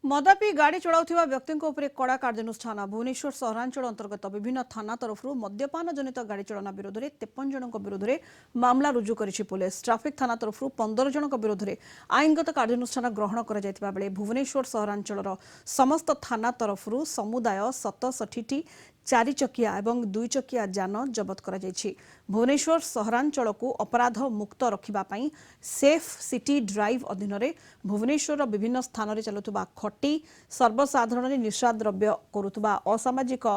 मद पी गाड़ी चलाउथिबा व्यक्तिଙ୍କ ଉପରେ କଡ଼ା କାର୍ଯ୍ୟାନୁଷ୍ଠାନ ଭୁବନେଶ୍ୱର ସହରାଞ୍ଚଳ ଅନ୍ତର୍ଗତ ବିଭିନ୍ନ ଥାନା ତରଫରୁ ମଦ୍ୟପାନ ଜନିତ ଗାଡ଼ି ଚାଳନା ବିରୋଧରେ 53 ଜଣଙ୍କ ବିରୋଧରେ ମାମଲା ରୁଜୁ କରିଛି ପୋଲିସ। ଟ୍ରାଫିକ ଥାନା ତରଫରୁ 15 ଜଣଙ୍କ ବିରୋଧରେ ଆଇନଗତ କାର୍ଯ୍ୟାନୁଷ୍ଠାନ ଗ୍ରହଣ କରାଯାଇଥିବା ବେଳେ ଭୁବନେଶ୍ୱର ସହରାଞ୍ଚଳର ସମସ୍ତ ଥାନା ତରଫରୁ ସମୁଦାୟ 67ଟି चारि चकिया एवं दुई चकिया जान जबत करा जायछि। भुवनेश्वर सहरांचलकु अपराध मुक्त रखिबापई सेफ सिटी ड्राइव अधीन रे भुवनेश्वर विभिन्न स्थान रे चलुतबा खटी सर्वसाधारण निशा द्रव्य करुतबा असामाजिक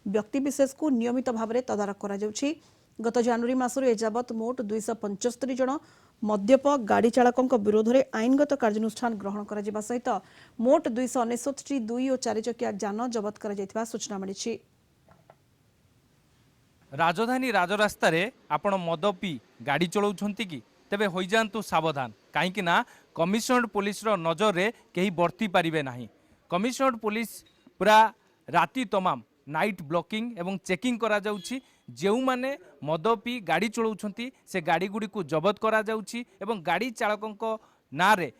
व्यक्तिविशेष को नियमित भाव में तदारख करा जाउछि। गत जनवरी मासर एजावत मोट 275 जन मद्यप गाड़ी चालकों विरोध में आईनगत कार्यानुष्ठान ग्रहण करा सहित मोट 269 दुई और चारि चकिया जान जबत करा सूचना मिली। राजधानी राजरास्तार आपण मद पी गाड़ी चलाउछंती कि तेबे हो जातु सावधान कहीं कमिशनर्ड पुलिस नजर रे कहीं बर्ती पारिबे नाही। कमिशनर्ड पुलिस पूरा राति तमाम नाइट ब्लॉकिंग एवं चेकिंग करा जाउछि। जेउ माने मद पी गाड़ी चलाउछंती से गाड़ी गुडी को जबत करा जाउछि एवं गाड़ी चालकों ना रे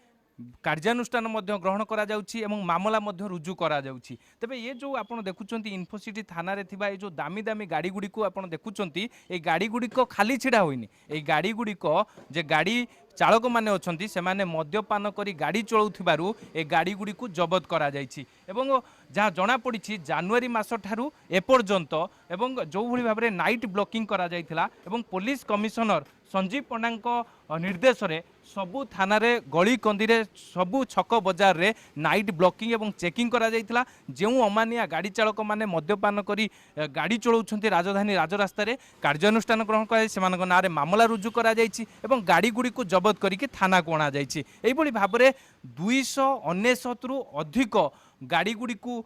कार्यानुष्ठान ग्रहण करा जाउछि एवं मामला रुजु करा जाउछि। तबे ये जो आपण देखुचंती इन्फोसिटी थाना रे थिबा ये जो दामी दामी गाड़ी गुडी को आपण देखुचंती ए गाड़ी गुडी को खाली छिड़ा होइनी। ए गाड़ी गुडी को जे गाड़ी चालक माने अछंती से माने मद्यपान करी गाड़ी चलाउथिबारु ए गाड़ी गुडी को जबत करा जाइछि एवं जहाँ जना पड़ी जनवरी मास ठारू एपर्यंत एवं जो भली भाव में नाइट ब्लॉकिंग करा जाइथिला एवं पुलिस कमिशनर संजीव पंडा निर्देश रे सबु थाना रे गली कंदी रे सबु छक बजार रे नाइट ब्लॉकिंग एवं चेकिंग करा जाइथिला। जो अमानिया गाड़ी चालक माने मद्यपान करी गाड़ी चलाउछंती राजधानी राजरास्ता रे कार्यानुष्ठान ग्रहण करा सेमानक नाँ रे मामला रुजु करा जाइछि एवं गाड़ी गुडी को जबत करिके थाना को अणा जाइछि। एई भली भाव रे 299 रु अधिक गाड़ी गुडी को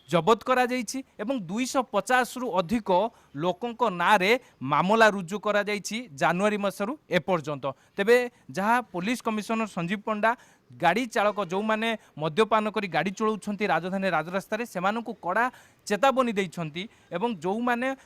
जबत करा जाइछि एवं 250 रु अधिक लोकों नाँ रे मामला रुजु करा जाइछि जनवरी मासरु एपर्यंत। तेबे जहाँ पुलिस कमिशनर संजीव पंडा गाड़ी चालक जो माने मद्यपान करी गाड़ी चलाउछंती राजधानी राजरास्ता रे सेमानकु कड़ा चेतावनी दैछंती एवं जो माने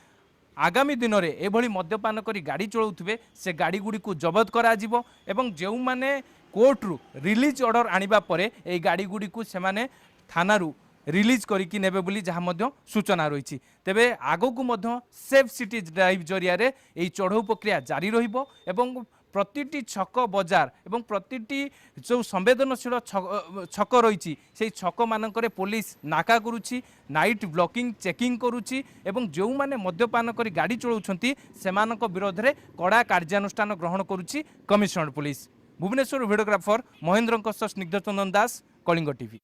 आगामी दिन में एभली मद्यपान करी गाड़ी चलाउथिबे से गाड़ी गुडी को जबत करा जिवो एवं जो माने कोर्ट रु रिलीज ऑर्डर आनिबा परे ए गाड़ी गुडी को सेमाने थाना रु रिलीज करिकी नेबे बोली जहाँ मध्य सूचना रही। तेबे आगो को मध्य सेफ सिटी ड्राइव जरिया रे एई चढ़ऊ प्रक्रिया जारी रहिबो एवं प्रतिटी छक बजार एवं प्रतिटी जो संवेदनशील छक रही से छक मानक पुलिस नाका करुच्ची नाइट ब्लॉकिंग चेकिंग करुच्ची एवं जो माने मद्यपान करी गाड़ी चलाउछंती सेमानक विरोध में कड़ा कार्यानुष्ठान ग्रहण करुच्ची commissioner police. Bhubaneswar videographer Mahendra Snigdhachandan Das, Kalinga TV.